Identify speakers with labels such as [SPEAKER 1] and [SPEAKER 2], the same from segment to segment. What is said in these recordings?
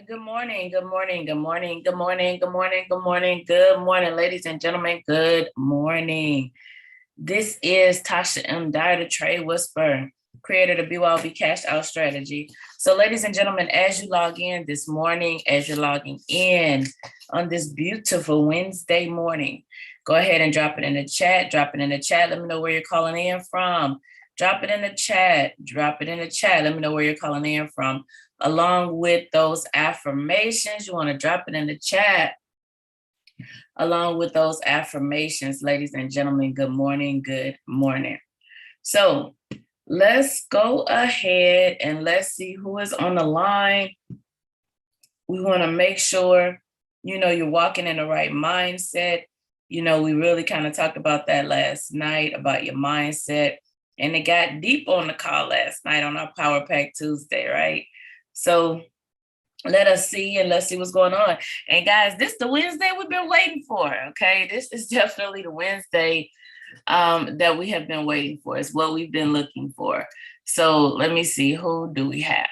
[SPEAKER 1] Good morning, good morning, good morning, good morning, good morning, good morning, good morning, ladies and gentlemen. Good morning. This is Tasha M. Dyer, the Trade Whisperer, creator of the Byob Cash Out Strategy. So, ladies and gentlemen, as you log in this morning, as you're logging in on this beautiful Wednesday morning, go ahead and drop it in the chat. Drop it in the chat. Let me know where you're calling in from. Drop it in the chat. Drop it in the chat. Let me know where you're calling in from. Along with those affirmations, you want to drop it in the chat. Along with those affirmations, ladies and gentlemen, good morning, good morning. So let's go ahead and let's see who is on the line. We want to make sure, you're walking in the right mindset. We really kind of talked about that last night, about your mindset. And it got deep on the call last night on our Power Pack Tuesday, right? So let's see what's going on. And guys, this is the Wednesday we've been waiting for, okay? This is definitely the Wednesday that we have been waiting for. It's what we've been looking for. So let me see, who do we have?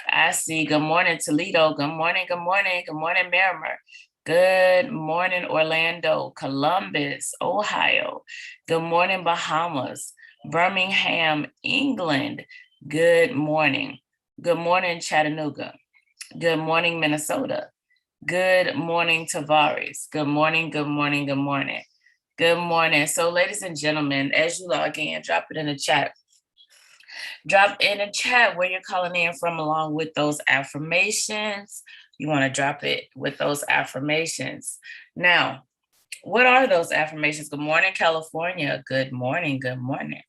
[SPEAKER 1] I see, good morning, Toledo. Good morning, good morning, good morning, Miramar. Good morning, Orlando, Columbus, Ohio. Good morning, Bahamas, Birmingham, England. Good morning. Good morning, Chattanooga. Good morning, Minnesota. Good morning, Tavares. Good morning, good morning, good morning. Good morning. So, ladies and gentlemen, as you log in, drop it in the chat. Drop in the chat where you're calling in from along with those affirmations. You want to drop it with those affirmations. Now, what are those affirmations? Good morning, California. Good morning, good morning.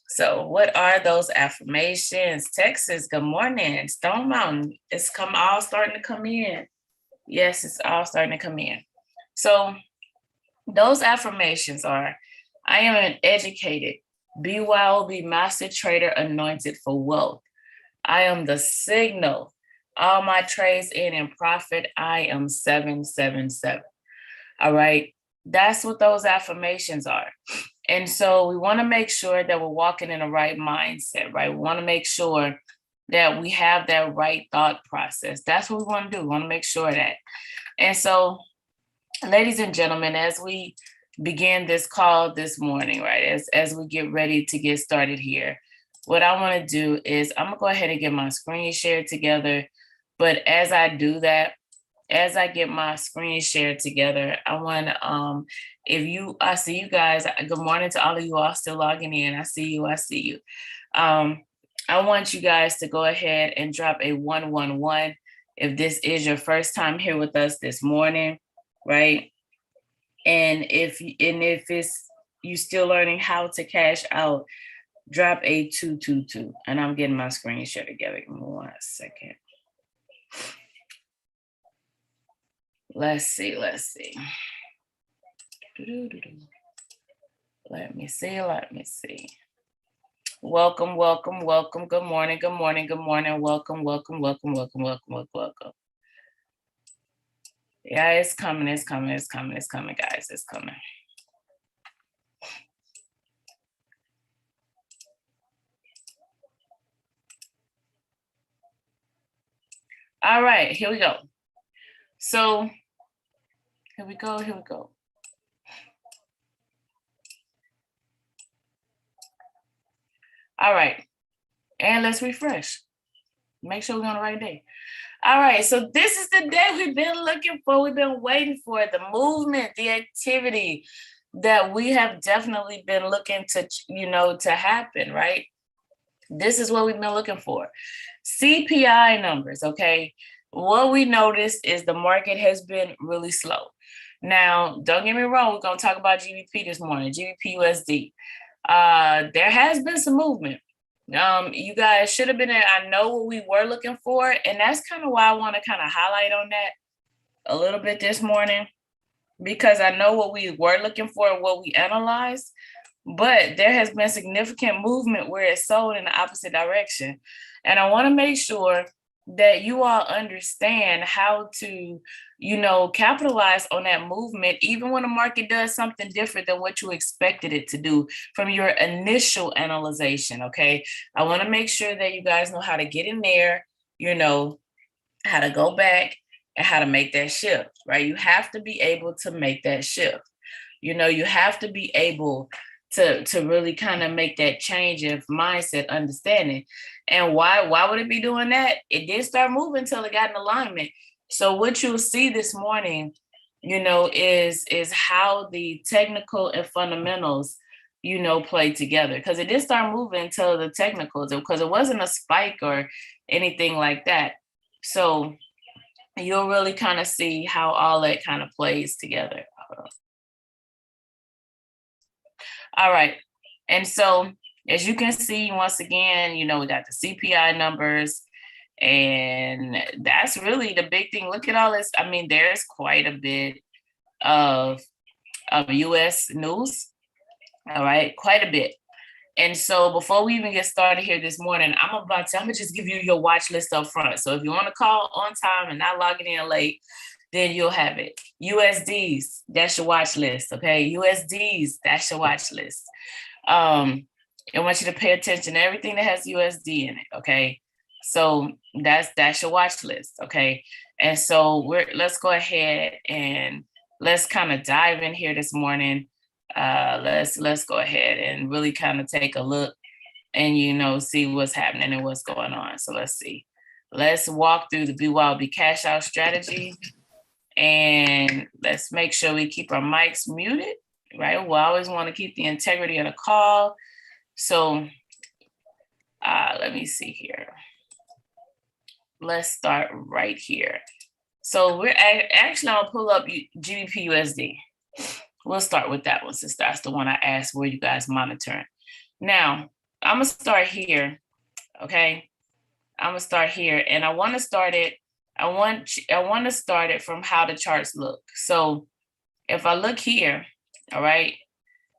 [SPEAKER 1] So what are those affirmations? Texas, good morning. Stone Mountain, it's all starting to come in. Yes, it's all starting to come in. So those affirmations are, I am an educated, BYOB master trader anointed for wealth. I am the signal. All my trades in profit. I am 777. All right. That's what those affirmations are. And so we want to make sure that we're walking in the right mindset, right? We want to make sure that we have that right thought process. That's what we want to do. We want to make sure that. And so, ladies and gentlemen, as we begin this call this morning, right, as we get ready to get started here, what I want to do is I'm going to go ahead and get my screen shared together. But as I do that, as I get my screen shared together, I want to, I see you guys. Good morning to all of you all still logging in. I see you. I want you guys to go ahead and drop a 111 if this is your first time here with us this morning, right? And if it's you still learning how to cash out, drop a 222. And I'm getting my screen shared together. Give me 1 second. Let's see. Let me see. Welcome. Good morning. Welcome. Yeah, it's coming, guys. It's coming. All right, here we go. So, here we go. All right, and let's refresh. Make sure we're on the right day. All right, so this is the day we've been looking for. We've been waiting for the movement, the activity that we have definitely been looking to happen, right? This is what we've been looking for. CPI numbers, okay? What we noticed is the market has been really slow. Now, don't get me wrong, we're going to talk about GBP this morning, GBP USD. There has been some movement. You guys should have been there. I know what we were looking for, and that's kind of why I want to kind of highlight on that a little bit this morning, because I know what we were looking for and what we analyzed, but there has been significant movement where it's sold in the opposite direction. And I want to make sure that you all understand how to, capitalize on that movement, even when the market does something different than what you expected it to do from your initial analyzation, okay? I want to make sure that you guys know how to get in there, how to go back and how to make that shift, right? You have to be able to make that shift. You know, you have to be able to really kind of make that change of mindset, understanding. And why would it be doing that? It did start moving until it got in alignment. So what you'll see this morning, you know, is how the technical and fundamentals, you know, play together. Because it did start moving until the technicals, because it wasn't a spike or anything like that. So you'll really kind of see how all that kind of plays together. All right. And so as you can see, once again, you know, we got the CPI numbers, and that's really the big thing. Look at all this. I mean, there's quite a bit of US news. All right, quite a bit. And so before we even get started here this morning, I'm gonna just give you your watch list up front. So if you want to call on time and not logging in late, then you'll have it. USDs, that's your watch list, okay? USDs, that's your watch list. I want you to pay attention to everything that has USD in it, okay? So that's your watch list, okay? And so let's go ahead and let's kind of dive in here this morning. Let's go ahead and really kind of take a look and, you know, see what's happening and what's going on. So let's see. Let's walk through the BYOB cash out strategy, and let's make sure we keep our mics muted, right? We always want to keep the integrity of the call. So let me see here. Let's start right here. So we're actually, I'll pull up GBP USD. We'll start with that one, since that's the one I asked where you guys monitoring. Now, I'm gonna start here, okay? I'm gonna start here, and I want to start it. I want to start it from how the charts look. So if I look here, all right,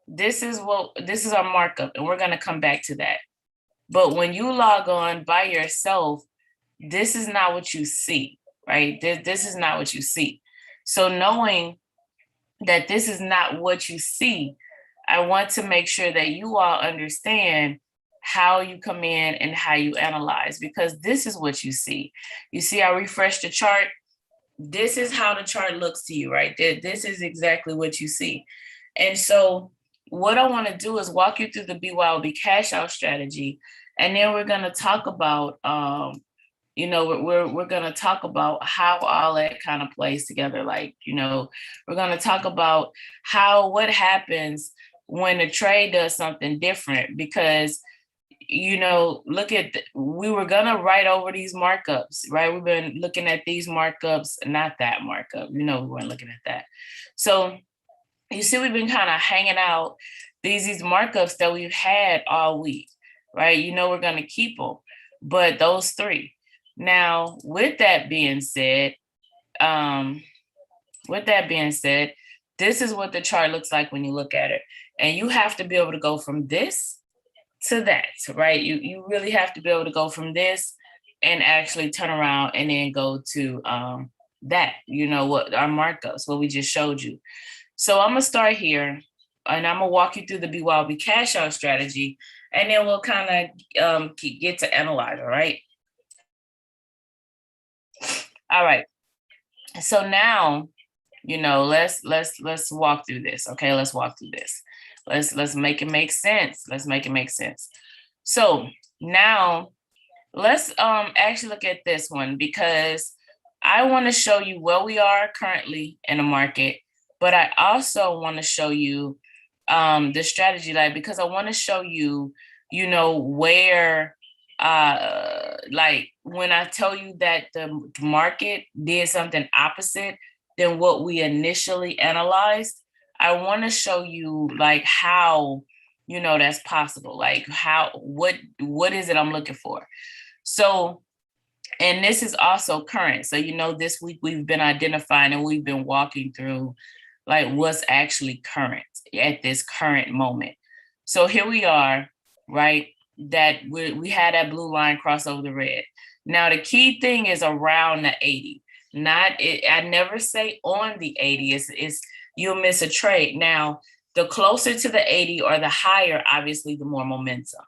[SPEAKER 1] this is our markup, and we're gonna come back to that. But when you log on by yourself, this is not what you see, right? This is not what you see. So knowing that this is not what you see, I want to make sure that you all understand how you come in and how you analyze, because this is what you see. You see, I refreshed the chart. This is how the chart looks to you, right? This is exactly what you see. And so what I want to do is walk you through the BYOB cash out strategy. And then we're going to talk about, you know, we're going to talk about how all that kind of plays together. Like, you know, we're going to talk about what happens when a trade does something different, because, you know, we were going to write over these markups, right? We've been looking at these markups, not that markup, you know, we weren't looking at that. So you see, we've been kind of hanging out these markups that we've had all week, right? You know, we're going to keep them, but those three. Now, with that being said, this is what the chart looks like when you look at it. And you have to be able to go from this to that, right? You really have to be able to go from this and actually turn around and then go to that, you know, what our markups, what we just showed you. So I'm going to start here, and I'm going to walk you through the BYOB cash out strategy, and then we'll kind of get to analyze, all right? All right. So now, you know, let's walk through this. Okay, let's walk through this. Let's make it make sense. Let's make it make sense. So now let's actually look at this one, because I want to show you where we are currently in the market, but I also want to show you the strategy, like, because I want to show you, you know, where like when I tell you that the market did something opposite than what we initially analyzed, I want to show you like how, you know, that's possible. Like what is it I'm looking for? So, and this is also current. So, you know, this week we've been identifying and we've been walking through like what's actually current at this current moment. So here we are, right? That we had that blue line cross over the red. Now, the key thing is around the 80. I never say on the 80. It's you'll miss a trade. Now, the closer to the 80 or the higher, obviously, the more momentum.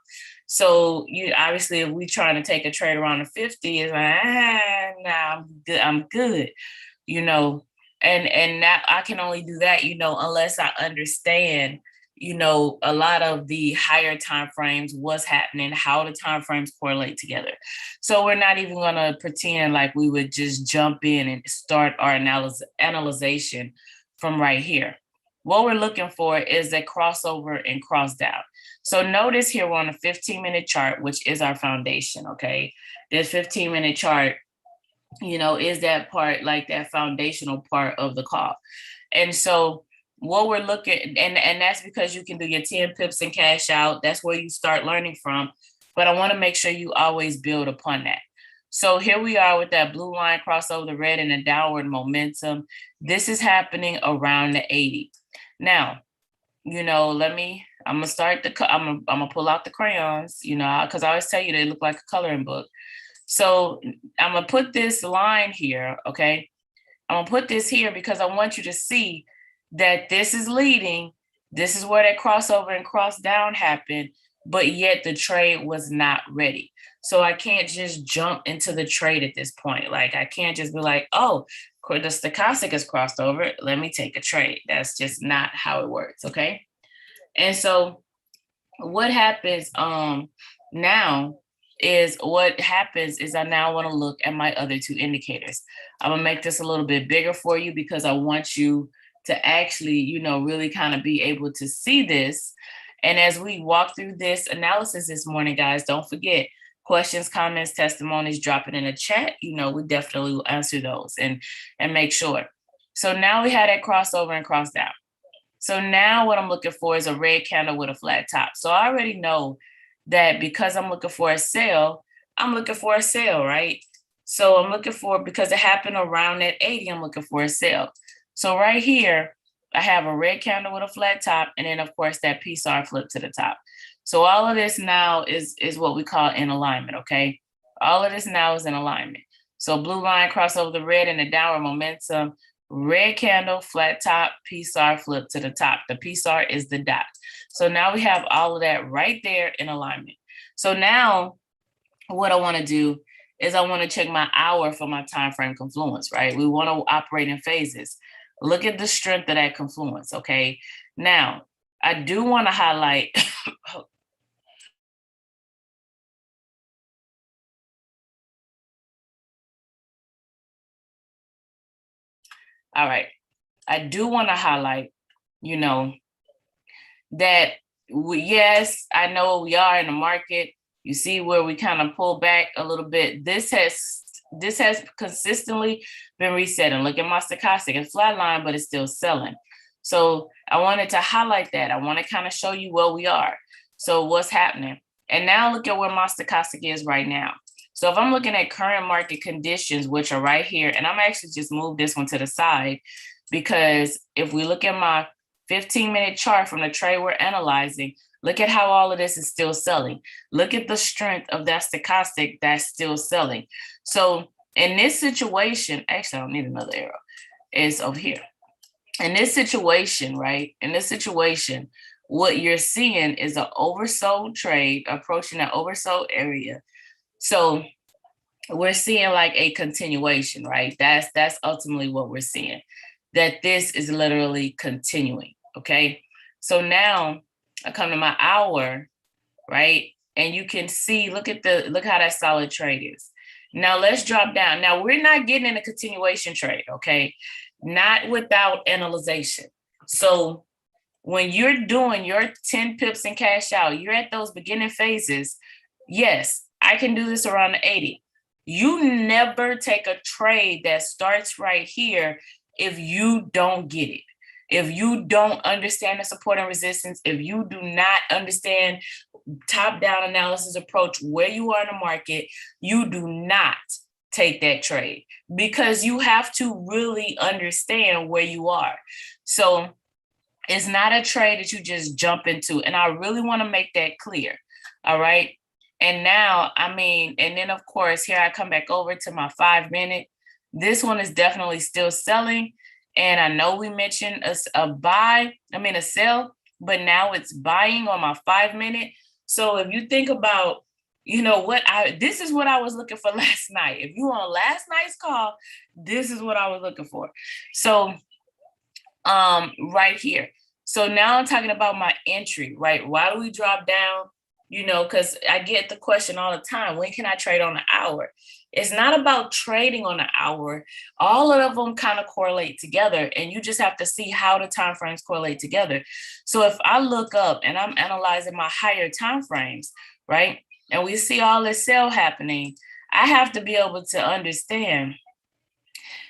[SPEAKER 1] So you obviously, if we trying to take a trade around the 50, it's like, nah, I'm good, you know. And that I can only do that, unless I understand, a lot of the higher time frames, what's happening, how the time frames correlate together. So we're not even gonna pretend like we would just jump in and start our analyzation from right here. What we're looking for is a crossover and cross down. So notice here we're on a 15-minute chart, which is our foundation, okay? This 15-minute chart, is that part, like that foundational part of the call. And so what we're looking, and that's because you can do your 10 pips and cash out. That's where you start learning from. But I want to make sure you always build upon that. So here we are with that blue line cross over the red and a downward momentum. This is happening around the 80. Now, I'm gonna start I'm gonna pull out the crayons, because I always tell you they look like a coloring book. So I'm gonna put this line here, okay? I'm gonna put this here because I want you to see that this is leading. This is where that crossover and cross down happened, but yet the trade was not ready. So I can't just jump into the trade at this point. Like I can't just be like, oh, the stochastic is crossed over. Let me take a trade. That's just not how it works, okay? And so what happens now is I now want to look at my other two indicators. I'm gonna make this a little bit bigger for you because I want you to actually, really kind of be able to see this. And as we walk through this analysis this morning, guys, don't forget questions, comments, testimonies, drop it in the chat. We definitely will answer those and make sure. So now we had that crossover and cross down. So now what I'm looking for is a red candle with a flat top. So I already know that because I'm looking for a sale, right? So I'm looking for, because it happened around that 80, I'm looking for a sale. So right here, I have a red candle with a flat top, and then of course that PSR flip to the top. So all of this now is what we call in alignment, okay? All of this now is in alignment. So blue line cross over the red and the downward momentum, red candle, flat top, PSR flip to the top. The PSR is the dot. So now we have all of that right there in alignment. So now what I want to do is I want to check my hour for my time frame confluence, right? We want to operate in phases. Look at the strength of that confluence, okay? Now, I do want to highlight all right. I do want to highlight, that yes, I know we are in the market. You see where we kind of pull back a little bit. This has consistently been resetting. Look at my stochastic, it's flatline, but it's still selling. So I wanted to highlight that. I want to kind of show you where we are. So what's happening? And now look at where my stochastic is right now. So if I'm looking at current market conditions, which are right here, and I'm actually just move this one to the side, because if we look at my 15-minute chart from the trade we're analyzing, look at how all of this is still selling. Look at the strength of that stochastic that's still selling. So in this situation, actually, I don't need another arrow. It's over here. In this situation, right? In this situation, what you're seeing is an oversold trade approaching that oversold area. So we're seeing like a continuation, right? That's ultimately what we're seeing, that this is literally continuing, okay? So now I come to my hour, right? And you can see, look how that solid trade is. Now let's drop down. Now we're not getting in a continuation trade, okay? Not without analyzation. So when you're doing your 10 pips and cash out, you're at those beginning phases. Yes, I can do this around the 80. You never take a trade that starts right here if you don't get it. If you don't understand the support and resistance, if you do not understand top-down analysis approach where you are in the market, you do not take that trade, because you have to really understand where you are. So it's not a trade that you just jump into. And I really want to make that clear. All right. And now, and then of course, here I come back over to my 5-minute. This one is definitely still selling. And I know we mentioned a sell, but now it's buying on my 5-minute. So if you think about, this is what I was looking for last night. If you on last night's call, this is what I was looking for. So right here. So now I'm talking about my entry, right? Why do we drop down? Because I get the question all the time, when can I trade on the hour? It's not about trading on the hour. All of them kind of correlate together, and you just have to see how the time frames correlate together. So if I look up and I'm analyzing my higher time frames, right? And we see all this sell happening, I have to be able to understand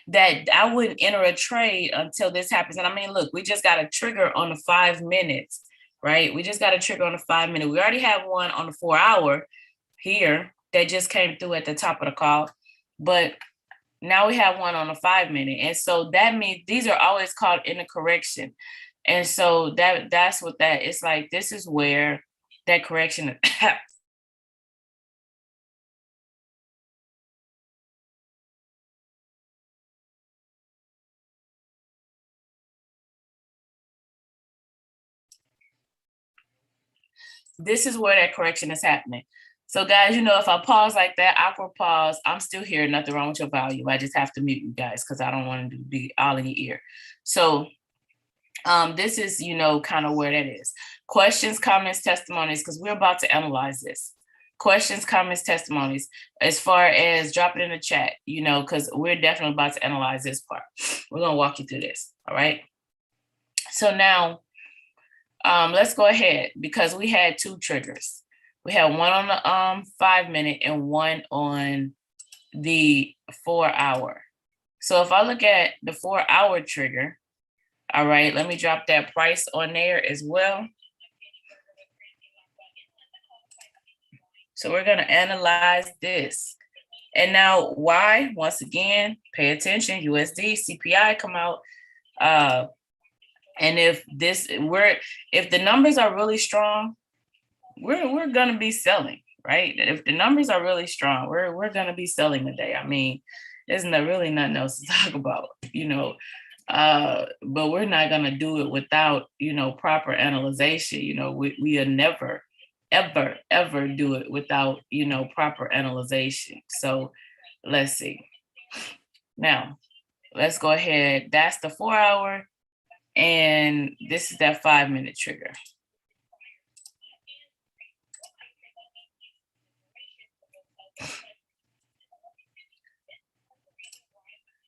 [SPEAKER 1] that I wouldn't enter a trade until this happens. And I mean, look, we just got a trigger on the 5 minutes, right? We just got a trigger on the 5 minute. We already have one on the 4 hour here that just came through at the top of the call, but now we have one on the 5 minute. And so that means these are always called in a correction. And so that's what that, it's like, this is where that correction happens. This is where that correction is happening. So guys, if I pause like that, awkward pause, I'm still here. Nothing wrong with your volume. I just have to mute you guys because I don't want to be all in your ear. So this is, kind of where that is. Questions, comments, testimonies, because we're about to analyze this. Questions, comments, testimonies, as far as drop it in the chat, because we're definitely about to analyze this part. We're going to walk you through this. All right. So now, let's go ahead, because we had two triggers. We had one on the 5 minute and one on the 4 hour. So if I look at the 4 hour trigger, all right, let me drop that price on there as well. So we're going to analyze this. And now why? Once again, pay attention, USD, CPI come out. And if the numbers are really strong, we're gonna be selling, right? If the numbers are really strong, we're gonna be selling today. I mean, there's really nothing else to talk about, but we're not gonna do it without, proper analyzation. We are never, ever do it without, proper analyzation. So let's see. Now, let's go ahead. That's the 4 hour. And this is that 5 minute trigger.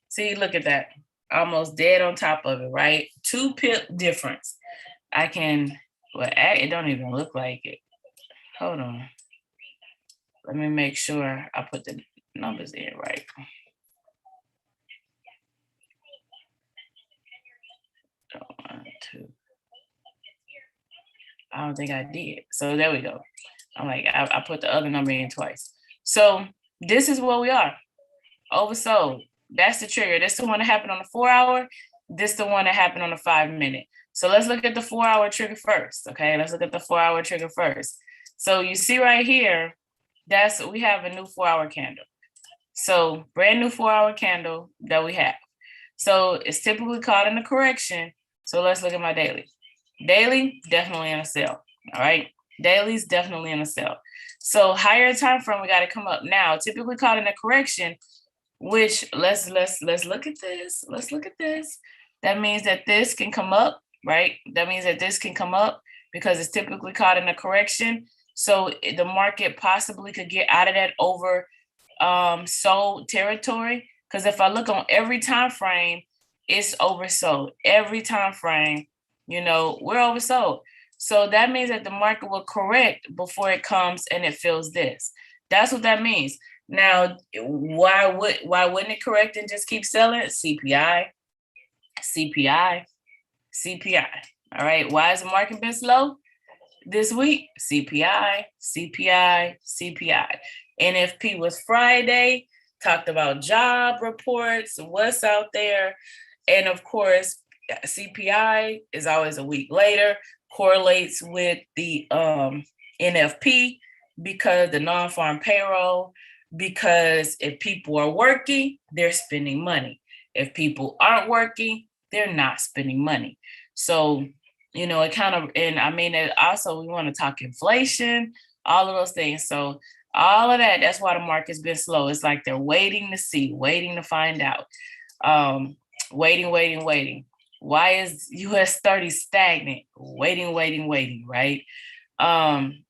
[SPEAKER 1] See, look at that. Almost dead on top of it, right? 2 pip difference. It don't even look like it. Hold on. Let me make sure I put the numbers in right. One, two. I don't think I did. So there we go. I'm like, I put the other number in twice. So this is where we are. Oversold. That's the trigger. This is the one that happened on the 4 hour. This is the one that happened on the 5 minute. So let's look at the 4 hour trigger first. Okay, let's look at the 4 hour trigger first. So you see right here, we have a new 4 hour candle. So brand new 4 hour candle that we have. So it's typically caught in a correction. So let's look at my daily. Daily, definitely in a sell. All right. Daily's definitely in a sell. So higher time frame, we got to come up now. Typically caught in a correction, which let's look at this. Let's look at this. That means that this can come up, right? That means that this can come up because it's typically caught in a correction. So the market possibly could get out of that over sold territory. Because if I look on every time frame, it's oversold. Every time frame, we're oversold. So that means that the market will correct before it comes and it fills this. That's what that means. Now, why wouldn't it correct and just keep selling? CPI. All right. Why has the market been slow this week? CPI. NFP was Friday. Talked about job reports, what's out there. And of course, CPI is always a week later, correlates with the NFP because the non-farm payroll, because if people are working, they're spending money. If people aren't working, they're not spending money. So you know, it kind of, and I mean, it also, we want to talk inflation, all of those things. So all of that, that's why the market's been slow. It's like they're waiting to see, waiting to find out, um, waiting. Why is US 30 stagnant? Waiting, right? And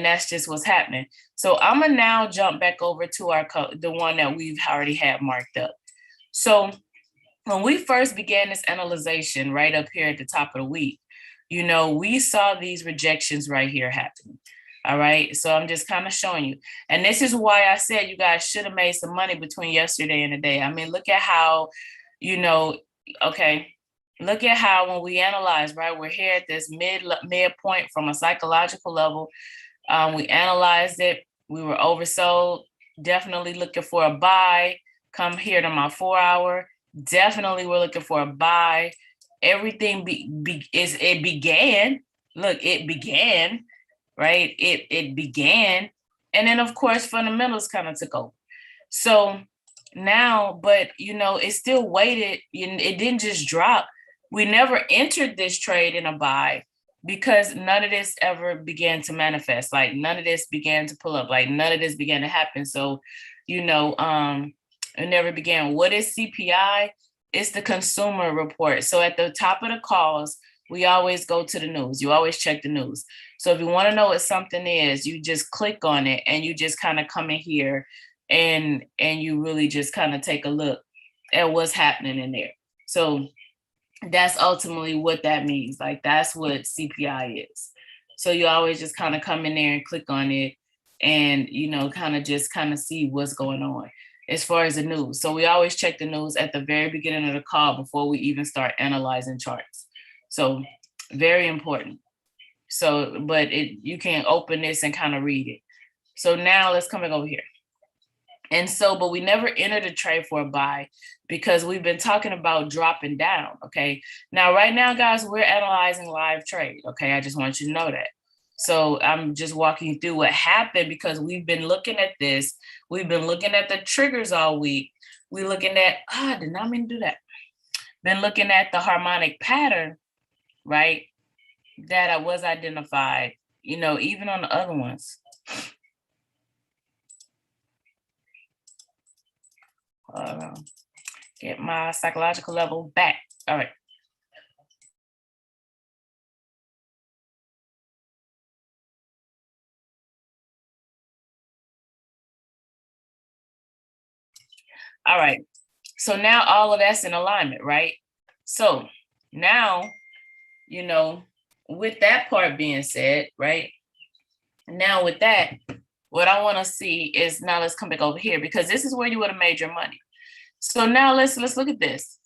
[SPEAKER 1] that's just what's happening. So I'm gonna now jump back over to the one that we've already had marked up. So when we first began this analyzation right up here at the top of the week, you know, we saw these rejections right here happening. All right. So I'm just kind of showing you. And this is why I said you guys should have made some money between yesterday and today. I mean, look at how, you know, okay, look at how when we analyze, right, we're here at this midpoint from a psychological level. We analyzed it. We were oversold. Definitely looking for a buy. Come here to my 4 hour. Definitely we're looking for a buy. Everything it began. Look, it began, right? It began. And then of course fundamentals kind of took over. So now, but you know, it still waited. It didn't just drop. We never entered this trade in a buy because none of this ever began to manifest. Like none of this began to pull up. Like none of this began to happen. So, you know, it never began. What is CPI? It's the consumer report. So at the top of the calls, we always go to the news. You always check the news. So if you want to know what something is, you just click on it and you just kind of come in here and you really just kind of take a look at what's happening in there. So that's ultimately what that means. Like that's what CPI is. So you always just kind of come in there and click on it and, you know, kind of see what's going on as far as the news. So we always check the news at the very beginning of the call before we even start analyzing charts. So very important. So, but you can open this and kind of read it. So now let's come back over here. And so, but we never entered a trade for a buy because we've been talking about dropping down. Okay. Now, right now, guys, we're analyzing live trade. Okay. I just want you to know that. So I'm just walking you through what happened because we've been looking at this. We've been looking at the triggers all week. We're looking at, I did not mean to do that. Been looking at the harmonic pattern, right? That was identified, you know, even on the other ones. Get my psychological level back. All right. All right. So now all of that's in alignment, right? So now, you know, with that part being said, right? Now with that, what I want to see is now let's come back over here because this is where you would have made your money. So now let's look at this.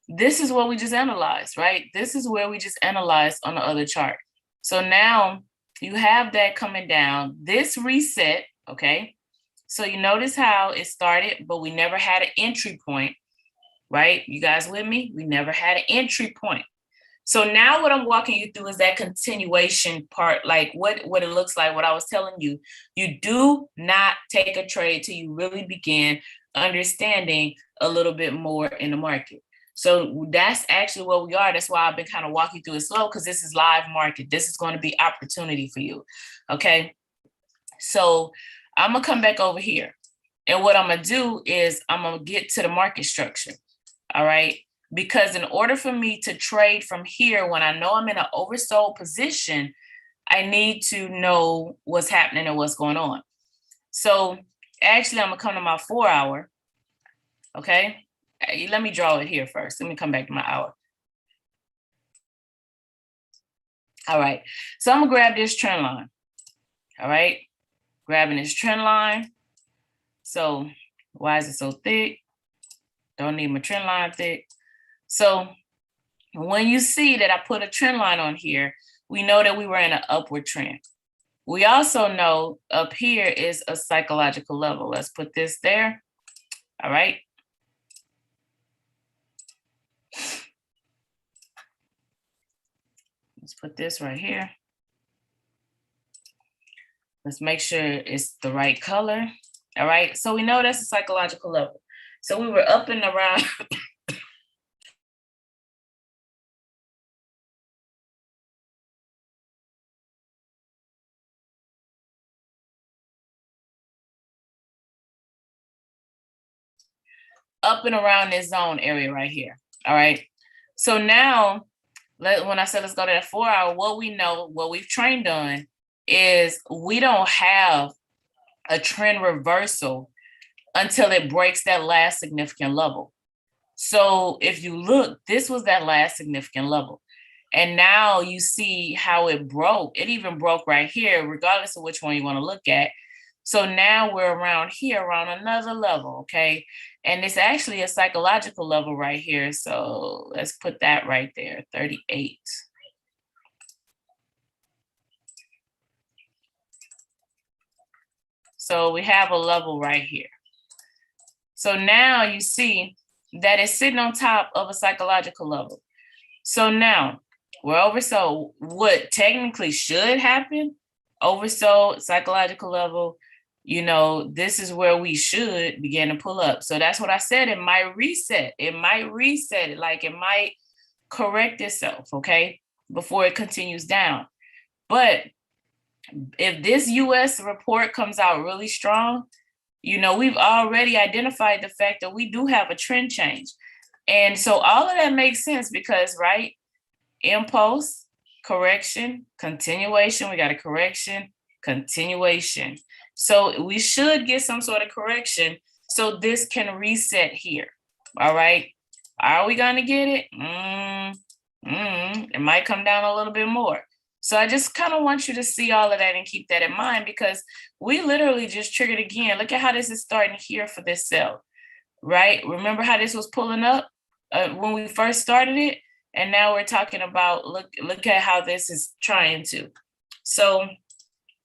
[SPEAKER 1] This is what we just analyzed, right? This is where we just analyzed on the other chart. So now you have that coming down, this reset, okay? So you notice how it started, but we never had an entry point, right? You guys with me? We never had an entry point. So now what I'm walking you through is that continuation part, like what it looks like, what I was telling you. You do not take a trade till you really begin understanding a little bit more in the market. So that's actually where we are. That's why I've been kind of walking through it slow because this is live market. This is going to be opportunity for you. Okay. So I'm going to come back over here. And what I'm going to do is I'm going to get to the market structure. All right. Because in order for me to trade from here, when I know I'm in an oversold position, I need to know what's happening and what's going on. So actually, I'm going to come to my 4 hour. Okay. Let me draw it here first. Let me come back to my hour. All right. So I'm going to grab this trend line. All right. Grabbing this trend line. So why is it so thick? Don't need my trend line thick. So when you see that I put a trend line on here, we know that we were in an upward trend. We also know up here is a psychological level. Let's put this there. All right. Let's put this right here. Let's make sure it's the right color. All right. So we know that's a psychological level. So we were up and around. up and around this zone area right here. All right. So now, when I said let's go to that 4 hour, what we know, what we've trained on is we don't have a trend reversal until it breaks that last significant level. So if you look, this was that last significant level. And now you see how it broke. It even broke right here, regardless of which one you want to look at. So now we're around here, around another level, okay? And it's actually a psychological level right here. So let's put that right there, 38. So we have a level right here. So now you see that it's sitting on top of a psychological level. So now we're oversold. What technically should happen, oversold, psychological level, this is where we should begin to pull up. So that's what I said. It might reset. It might reset it. Like it might correct itself, okay, before it continues down. But if this US report comes out really strong, we've already identified the fact that we do have a trend change. And so all of that makes sense because, right, impulse, correction, continuation, we got a correction, continuation. So we should get some sort of correction so this can reset here. All right. Are we going to get it? It might come down a little bit more. So I just kind of want you to see all of that and keep that in mind because we literally just triggered again. Look at how this is starting here for this cell, right? Remember how this was pulling up when we first started it? And now we're talking about, look at how this is trying to. So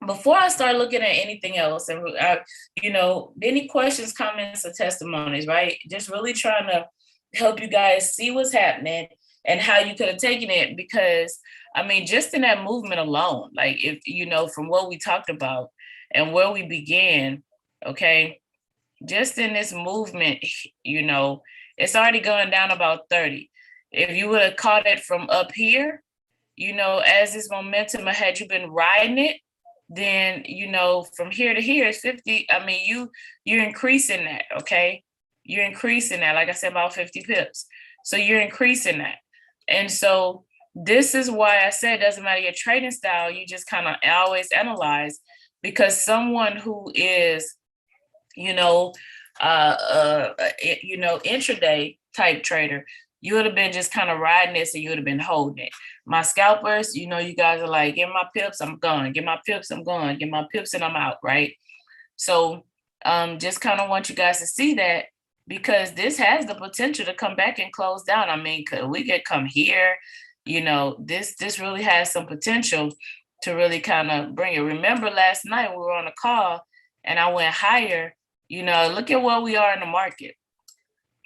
[SPEAKER 1] before I start looking at anything else, and any questions, comments, or testimonies, right? Just really trying to help you guys see what's happening and how you could have taken it. Because, just in that movement alone, like if, from what we talked about and where we began, okay, just in this movement, it's already going down about 30. If you would have caught it from up here, as this momentum had you been riding it, then, from here to here is 50. You're increasing that, okay? You're increasing that, like I said, about 50 pips. So you're increasing that. And so this is why I said it doesn't matter your trading style, you just kind of always analyze, because someone who is, intraday type trader, you would have been just kind of riding this and you would have been holding it. My scalpers, you guys are like, get my pips, I'm gone. Get my pips, I'm gone. Get my pips and I'm out, right? So just kind of want you guys to see that because this has the potential to come back and close down. Could we could come here? This really has some potential to really kind of bring it. Remember last night we were on a call and I went higher. Look at where we are in the market.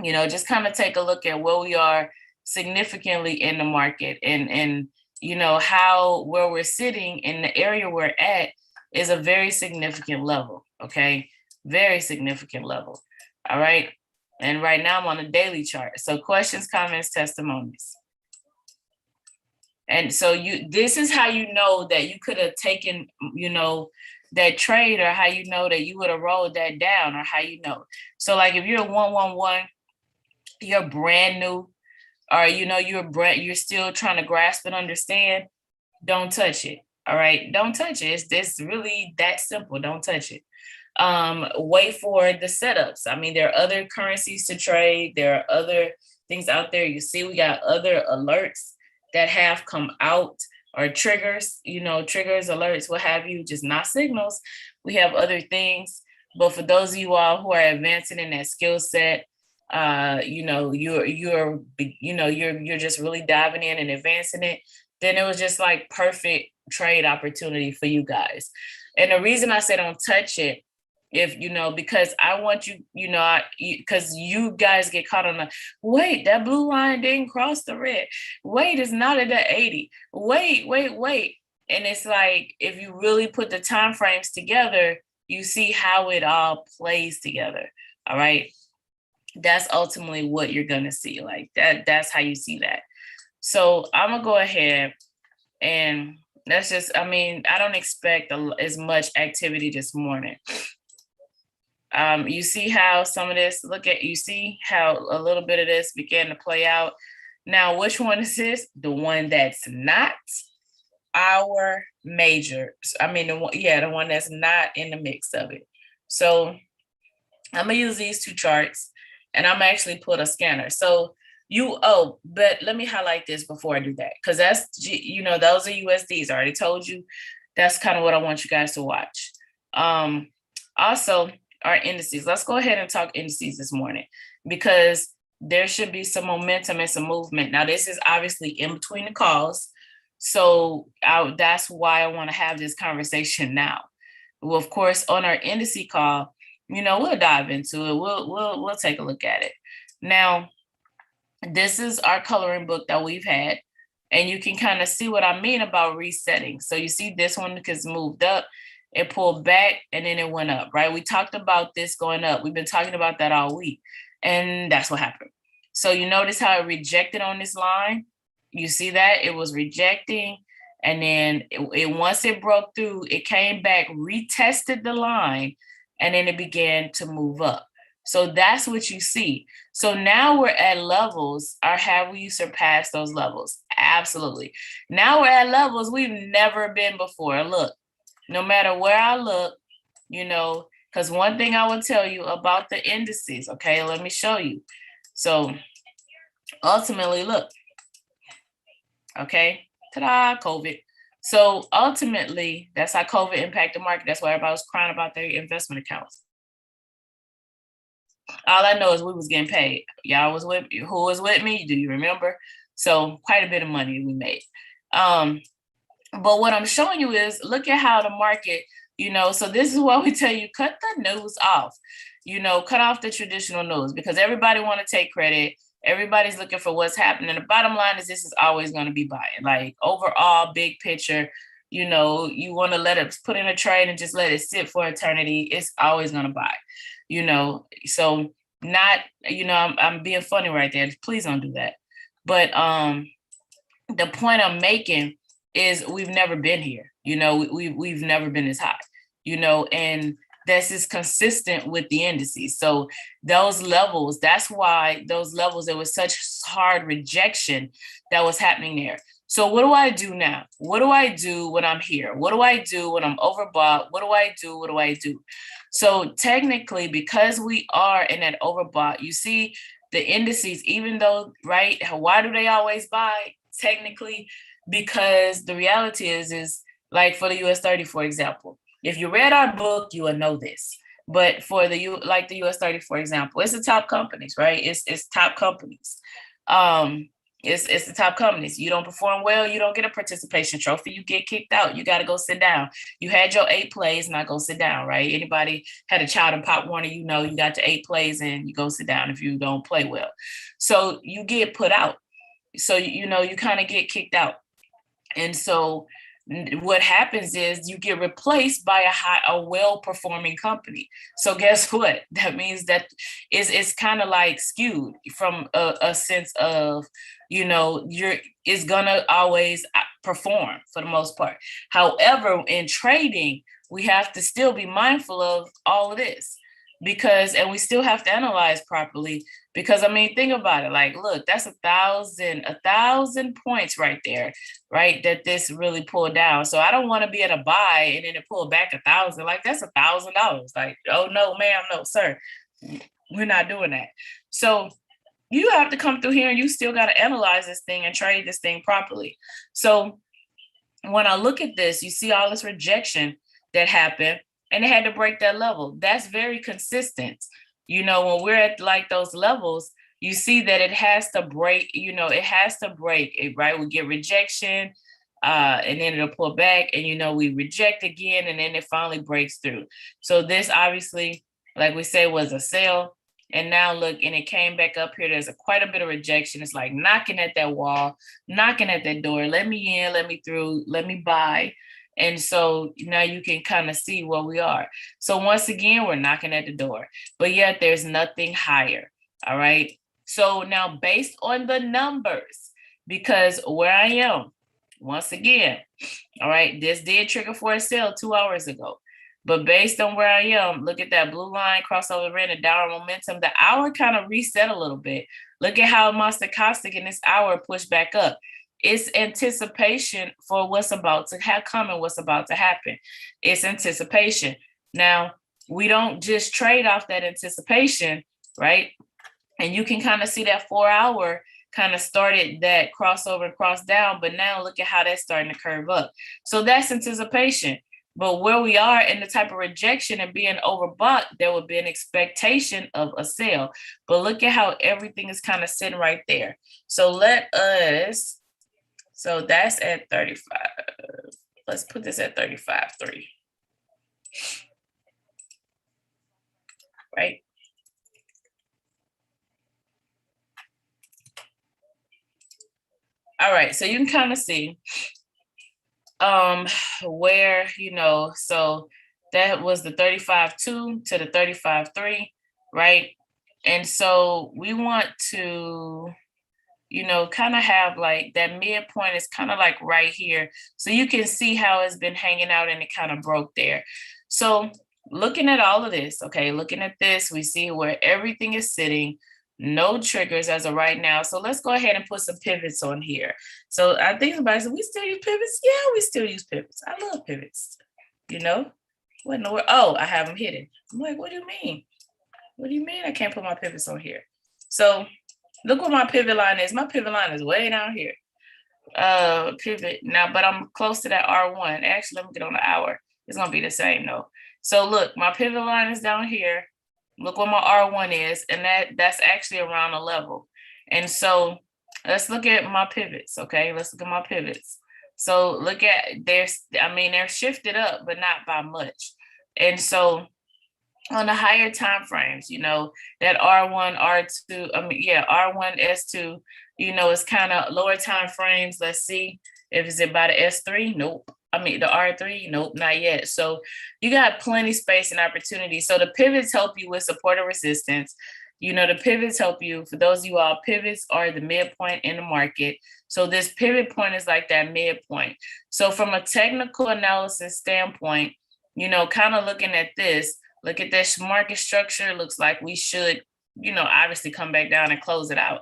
[SPEAKER 1] Just kind of take a look at where we are significantly in the market and where we're sitting in the area we're at is a very significant level. Okay. Very significant level. All right. And right now I'm on a daily chart. So questions, comments, testimonies. And so this is how you know that you could have taken, that trade, or how you know that you would have rolled that down, or how you know. So like if you're a 111, you're brand new, or you're still trying to grasp and understand, don't touch it. All right, don't touch it. It's really that simple. Don't touch it. Wait for the setups. There are other currencies to trade. There are other things out there. You see, we got other alerts that have come out, or triggers, triggers, alerts, what have you, just not signals. We have other things. But for those of you all who are advancing in that skill set, you're just really diving in and advancing it, then it was just like perfect trade opportunity for you guys. And the reason I said don't touch it, because I want you, because you guys get caught on wait, that blue line didn't cross the red. Wait, it's not at the 80. Wait. And it's like, if you really put the time frames together, you see how it all plays together. All right. That's ultimately what you're going to see. Like that's how you see that. So I'm going to go ahead and that's just, I don't expect as much activity this morning. You see how some of this, you see how a little bit of this began to play out. Now, which one is this? The one that's not our major. I mean, the one that's not in the mix of it. So I'm gonna use these two charts, and I'm actually put a scanner. So but let me highlight this before I do that, because that's, those are USDs. I already told you. That's kind of what I want you guys to watch. Also, our indices. Let's go ahead and talk indices this morning, because there should be some momentum and some movement. Now, this is obviously in between the calls. So that's why I want to have this conversation now. Well, of course, on our indice call, we'll dive into it. We'll take a look at it. Now, this is our coloring book that we've had, and you can kind of see what I mean about resetting. So you see this one because moved up, it pulled back, and then it went up, right? We talked about this going up. We've been talking about that all week, and that's what happened. So you notice how it rejected on this line? You see that? It was rejecting, and then once it broke through, it came back, retested the line, and then it began to move up. So that's what you see. So now we're at levels, or have we surpassed those levels? Absolutely. Now we're at levels we've never been before. Look, no matter where I look, because one thing I will tell you about the indices, okay, let me show you. So ultimately, look, okay, ta-da, COVID. So ultimately, that's how COVID impacted the market. That's why everybody was crying about their investment accounts. All I know is we was getting paid. Y'all was with me. Who was with me? Do you remember? So quite a bit of money we made. But what I'm showing you is, look at how the market, so this is why we tell you, cut the news off, cut off the traditional news, because everybody want to take credit. Everybody's looking for what's happening. The bottom line is, this is always going to be buying. Like, overall, big picture, you want to let it put in a trade and just let it sit for eternity. It's always going to buy, so not, I'm being funny right there. Please don't do that. But the point I'm making is, we've never been here. We've never been this high, and this is consistent with the indices. So those levels, that's why those levels, there was such hard rejection that was happening there. So what do I do now? What do I do when I'm here? What do I do when I'm overbought? What do I do? What do I do? So technically, because we are in that overbought, you see the indices, even though, right, why do they always buy? Technically, because the reality is like, for the US 30, for example, if you read our book, you will know this. But for the US 30, for example, it's the top companies, right? It's top companies. It's the top companies. You don't perform well, you don't get a participation trophy, you get kicked out. You got to go sit down. You had your 8 plays, not go sit down, right? Anybody had a child in Pop Warner, you got to 8 plays and you go sit down if you don't play well. So you get put out. So, you kind of get kicked out. And so what happens is, you get replaced by a well-performing company. So guess what? That means that it's kind of like skewed from a sense of, it's gonna always perform for the most part. However, in trading, we have to still be mindful of all of this, and we still have to analyze properly, because think about it. Like, look, that's 1,000 points right there, right? That this really pulled down. So I don't want to be at a buy and then it pulled back 1,000. Like, that's $1,000. Like, oh no, ma'am, no, sir, we're not doing that. So you have to come through here and you still got to analyze this thing and trade this thing properly. So when I look at this, you see all this rejection that happened, and they had to break that level. That's very consistent. When we're at like those levels, you see that it has to break, it has to break it, right? We get rejection, and then it'll pull back, and, we reject again, and then it finally breaks through. So this obviously, like we say, was a sell. And now look, and it came back up here. There's quite a bit of rejection. It's like knocking at that wall, knocking at that door. Let me in, let me through, let me buy. And so now you can kind of see where we are. So once again, we're knocking at the door, but yet there's nothing higher. All right. So now, based on the numbers, because where I am, once again, all right, this did trigger for a sale 2 hours ago. But based on where I am, look at that blue line, crossover red and downward momentum. The hour kind of reset a little bit. Look at how my stochastic in this hour pushed back up. It's anticipation for what's about to come and what's about to happen. It's anticipation. Now, we don't just trade off that anticipation, right? And you can kind of see that 4 hour kind of started that crossover and cross down, but now look at how that's starting to curve up. So that's anticipation. But where we are in the type of rejection and being overbought, there would be an expectation of a sale. But look at how everything is kind of sitting right there. So so that's at 35. Let's put this at 35.3. Right? All right, so you can kind of see where, so that was the 35.2 to the 35.3, right? And so we want to, kind of have like that midpoint is kind of like right here. So you can see how it's been hanging out and it kind of broke there. So looking at all of this, okay, looking at this, we see where everything is sitting. No triggers as of right now. So let's go ahead and put some pivots on here. So I think somebody said, we still use pivots? Yeah, we still use pivots. I love pivots. What in the world? Oh, I have them hidden. I'm like, what do you mean? What do you mean I can't put my pivots on here? So look what my pivot line is. My pivot line is way down here. Pivot now, but I'm close to that R1. Actually, let me get on the hour. It's gonna be the same though. So look, my pivot line is down here. Look what my R1 is, and that's actually around a level. And so let's look at my pivots, okay? Let's look at my pivots. So look at, they're shifted up, but not by much. And so on the higher time frames, that R1, R2, R1, S2, it's kind of lower time frames. Let's see if it's about the S3. Nope. The R3, nope, not yet. So you got plenty space and opportunity. So the pivots help you with support and resistance. The pivots help you. For those of you all, pivots are the midpoint in the market. So this pivot point is like that midpoint. So from a technical analysis standpoint, kind of looking at this, look at this market structure. Looks like we should, obviously come back down and close it out.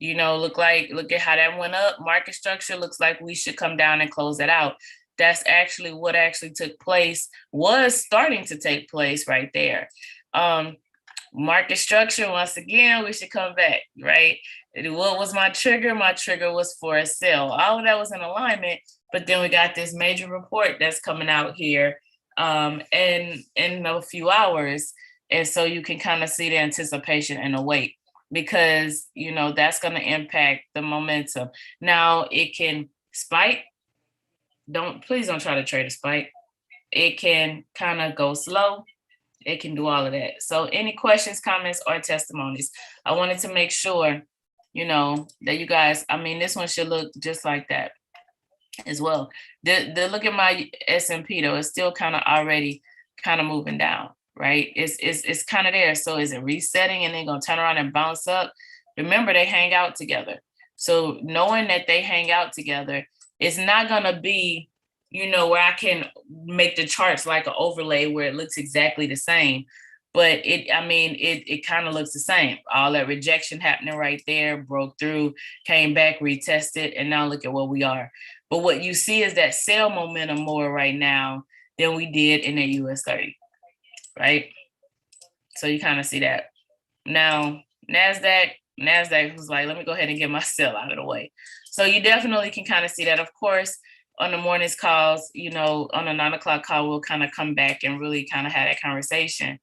[SPEAKER 1] Look at how that went up. Market structure looks like we should come down and close it out. That's actually what actually took place, was starting to take place right there. Market structure, once again, we should come back, right? What was my trigger? My trigger was for a sell. All of that was in alignment, but then we got this major report that's coming out here in a few hours. And so you can kind of see the anticipation and the weight, because, that's going to impact the momentum. Now it can spike. Please don't try to trade a spike. It can kind of go slow. It can do all of that. So any questions, comments, or testimonies? I wanted to make sure, that you guys, this one should look just like that as well. The look at my S&P though, it's still kind of already kind of moving down, right? It's kind of there. So is it resetting and then gonna turn around and bounce up? Remember, they hang out together. So knowing that they hang out together, it's not gonna be, where I can make the charts like an overlay where it looks exactly the same. But it kind of looks the same. All that rejection happening right there, broke through, came back, retested, and now look at where we are. But what you see is that sell momentum more right now than we did in the US 30, right? So you kind of see that. Now, NASDAQ was like, let me go ahead and get my sell out of the way. So you definitely can kind of see that. Of course, on the morning's calls, on the 9 o'clock call, we'll kind of come back and really kind of have that conversation.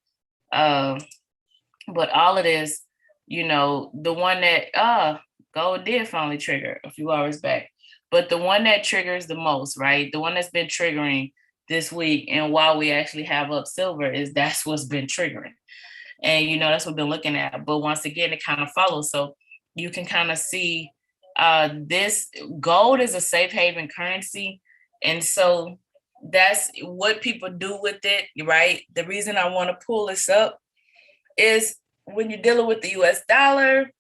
[SPEAKER 1] But all of this, the one that gold did finally trigger a few hours back, but the one that triggers the most, right? The one that's been triggering this week, and while we actually have up silver, that's what's been triggering. And that's what we've been looking at. But once again, it kind of follows. So you can kind of see this gold is a safe haven currency. And so that's what people do with it, right? The reason I want to pull this up is when you're dealing with the US dollar,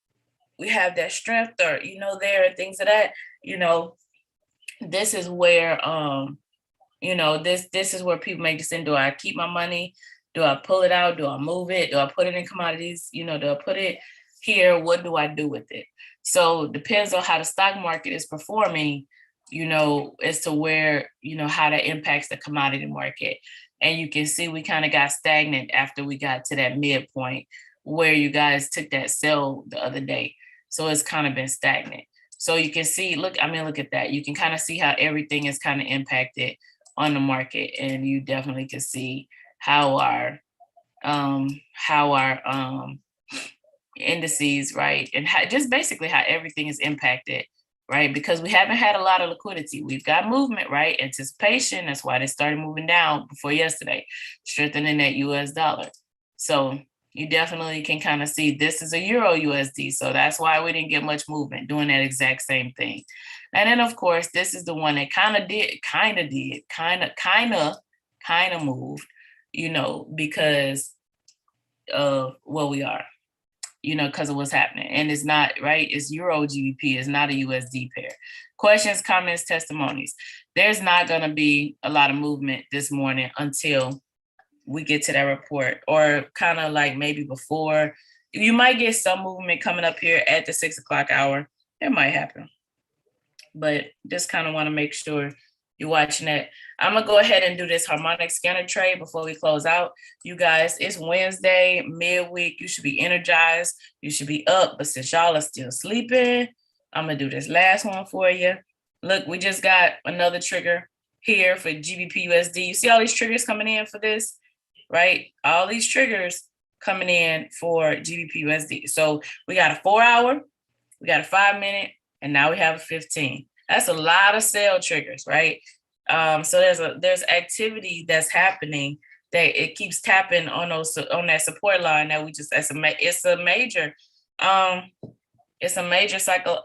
[SPEAKER 1] we have that strength, or, there are things of that, this is where You know, this is where people make decision. Do I keep my money? Do I pull it out? Do I move it? Do I put it in commodities? You know, do I put it here? What do I do with it? So depends on how the stock market is performing, you know, as to where, you know, how that impacts the commodity market. And you can see we kind of got stagnant after we got to that midpoint where you guys took that sell the other day. So it's kind of been stagnant. So you can see, look at that. You can kind of see how everything is kind of impacted on the market, and you definitely can see how our indices, right, and how, just basically how everything is impacted, right, because we haven't had a lot of liquidity. We've got movement, right, anticipation. That's why they started moving down before yesterday, strengthening that US dollar. So you definitely can kind of see this is a Euro USD. So that's why we didn't get much movement doing that exact same thing. And then of course, this is the one that kind of moved, you know, because of where we are, you know, because of what's happening. And it's not, right, it's Euro GBP, it's not a USD pair. Questions, comments, testimonies. There's not going to be a lot of movement this morning until we get to that report, or kind of like maybe before. You might get some movement coming up here at the 6 o'clock hour. It might happen, but just kind of want to make sure you're watching that. I'm gonna go ahead and do this harmonic scanner trade before we close out. You guys, it's Wednesday, midweek. You should be energized. You should be up, but since y'all are still sleeping, I'm gonna do this last one for you. Look, we just got another trigger here for GBP USD. You see all these triggers coming in for this, right? All these triggers coming in for GBP USD. So we got a 4 hour, we got a 5 minute, and now we have a 15. That's a lot of sell triggers, right? So there's activity that's happening that it keeps tapping on that support line that we just, it's a major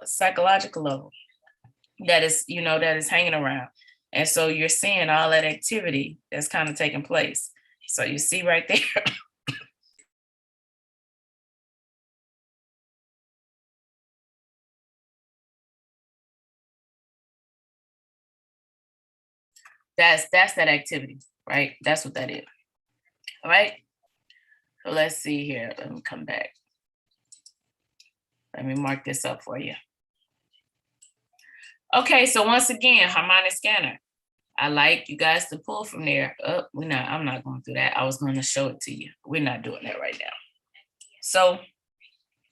[SPEAKER 1] psychological level that is, you know, that is hanging around. And so you're seeing all that activity that's kind of taking place. So you see right there. That's that activity, right? That's what that is. All right. So let's see here. Let me come back. Let me mark this up for you. Okay, so once again, harmonic scanner. I like you guys to pull from there. I'm not going through that. I was going to show it to you. We're not doing that right now. So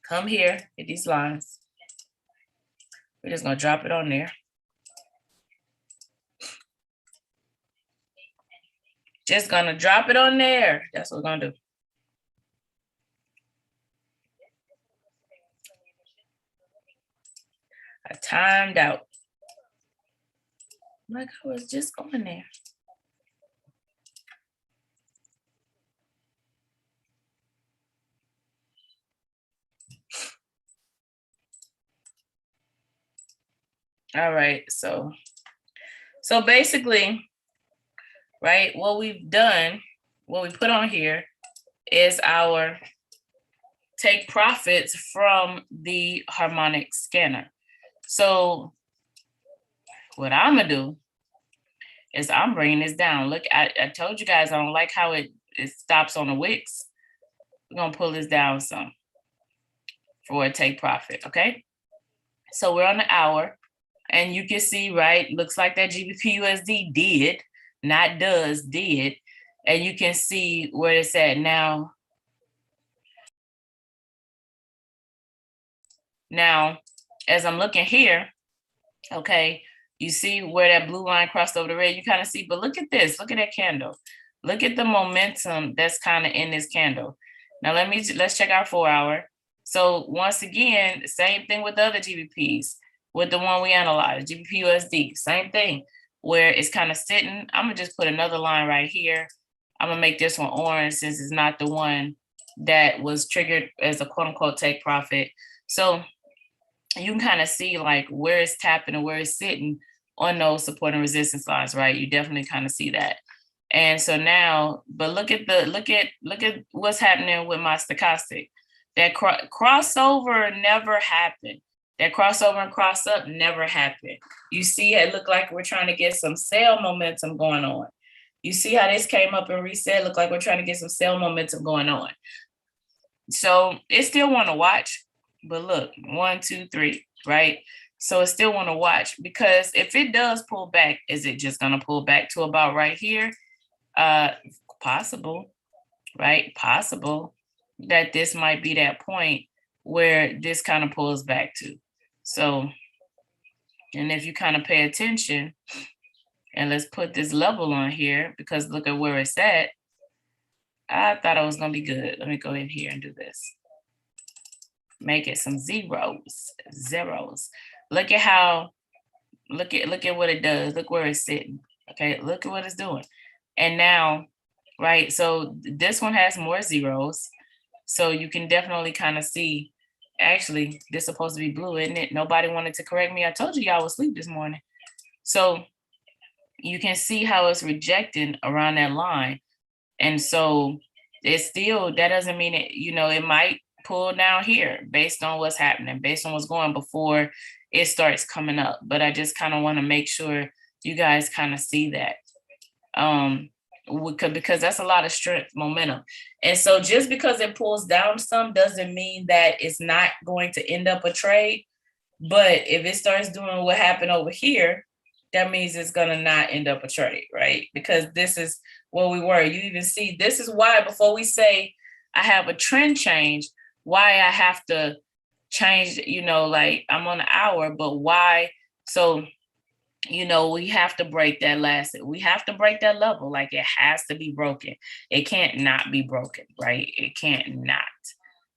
[SPEAKER 1] come here, hit these lines. We're just going to drop it on there. Just going to drop it on there. That's what we're going to do. I timed out. Like I was just going there. All right, so basically, right, what we've done, what we put on here is our take profits from the harmonic scanner. So what I'm gonna do is I'm bringing this down. Look, I told you guys I don't like how it stops on the wicks. We're gonna pull this down some for a take profit, okay? So we're on the hour, and you can see, right, looks like that GBP USD did, not does, did. And you can see where it's at now. Now, as I'm looking here, okay, you see where that blue line crossed over the red, you kind of see, but look at this, look at that candle. Look at the momentum that's kind of in this candle. Now let's check our 4 hour. So once again, same thing with the other GBPs, with the one we analyzed, GBP USD, same thing, where it's kind of sitting. I'm gonna just put another line right here. I'm gonna make this one orange since it's not the one that was triggered as a quote unquote take profit. So you can kind of see like where it's tapping and where it's sitting on those support and resistance lines, right? You definitely kind of see that. And so now, but look at what's happening with my stochastic. That crossover never happened. That crossover and cross up never happened. You see, it looked like we're trying to get some sell momentum going on. You see how this came up and reset? Look like we're trying to get some sell momentum going on. So it still want to watch, but look, 1, 2, 3, right? So it still want to watch, because if it does pull back, is it just going to pull back to about right here? Possible, right? Possible that this might be that point where this kind of pulls back to. So, and if you kind of pay attention, and let's put this level on here, because look at where it's at. I thought it was going to be good. Let me go in here and do this. Make it some zeros. Look at how, look at what it does. Look where it's sitting. Okay, look at what it's doing. And now, right, so this one has more zeros. So you can definitely kind of see, actually, this is supposed to be blue, isn't it? Nobody wanted to correct me. I told you y'all was asleep this morning. So you can see how it's rejecting around that line. And so it's still, that doesn't mean it, you know, it might pull down here based on what's happening, based on what's going before it starts coming up. But I just kind of want to make sure you guys kind of see that. Because that's a lot of strength, momentum. And so just because it pulls down some doesn't mean that it's not going to end up a trade. But if it starts doing what happened over here, that means it's going to not end up a trade, right? Because this is where we were. You even see, this is why before we say I have a trend change, why I have to change, you know, like I'm on an hour, but why? So, you know, we have to break that we have to break that level. Like it has to be broken. It can't not be broken, right? It can't not.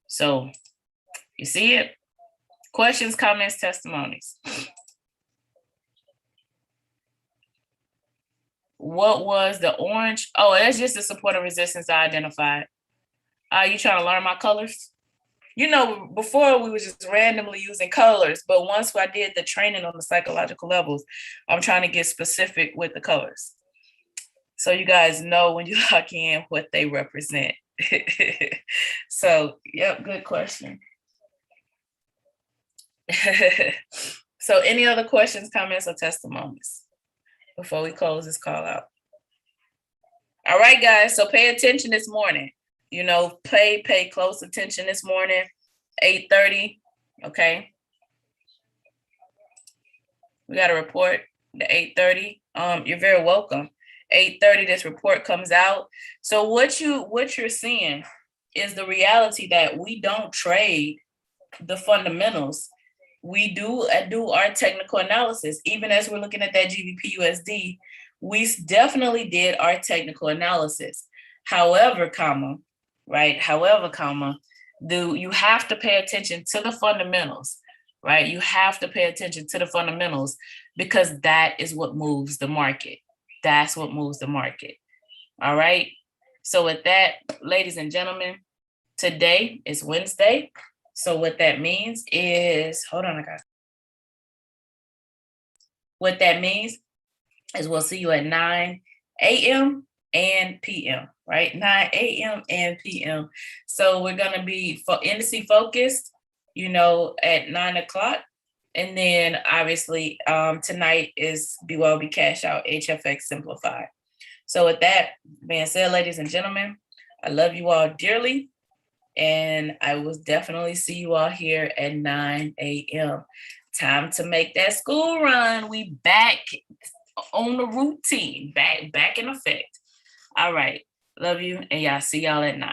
[SPEAKER 1] So you see it? Questions, comments, testimonies. What was the orange? Oh, that's just the support and resistance I identified. Are you trying to learn my colors? You know, before we were just randomly using colors, but once I did the training on the psychological levels, I'm trying to get specific with the colors. So you guys know when you lock in what they represent. So, yep, good question. So any other questions, comments, or testimonies before we close this call out? All right, guys, so pay attention this morning. You know, pay close attention this morning, 8:30, okay? We got a report at 8:30. You're very welcome. 8:30, this report comes out. So what you're seeing is the reality that we don't trade the fundamentals. We do our technical analysis. Even as we're looking at that GBP USD, we definitely did our technical analysis. However, you have to pay attention to the fundamentals, right? You have to pay attention to the fundamentals because that is what moves the market. That's what moves the market. All right. So with that, ladies and gentlemen, today is Wednesday. So what that means is, what that means is we'll see you at 9 a.m. and p.m., right? 9 a.m. and p.m. So we're going to be indice focused, you know, at 9 o'clock. And then obviously tonight is Byob cash out, HFX simplified. So with that being said, ladies and gentlemen, I love you all dearly. And I will definitely see you all here at 9 a.m. Time to make that school run. We back on the routine, back in effect. All right. Love you. And y'all see y'all at 9.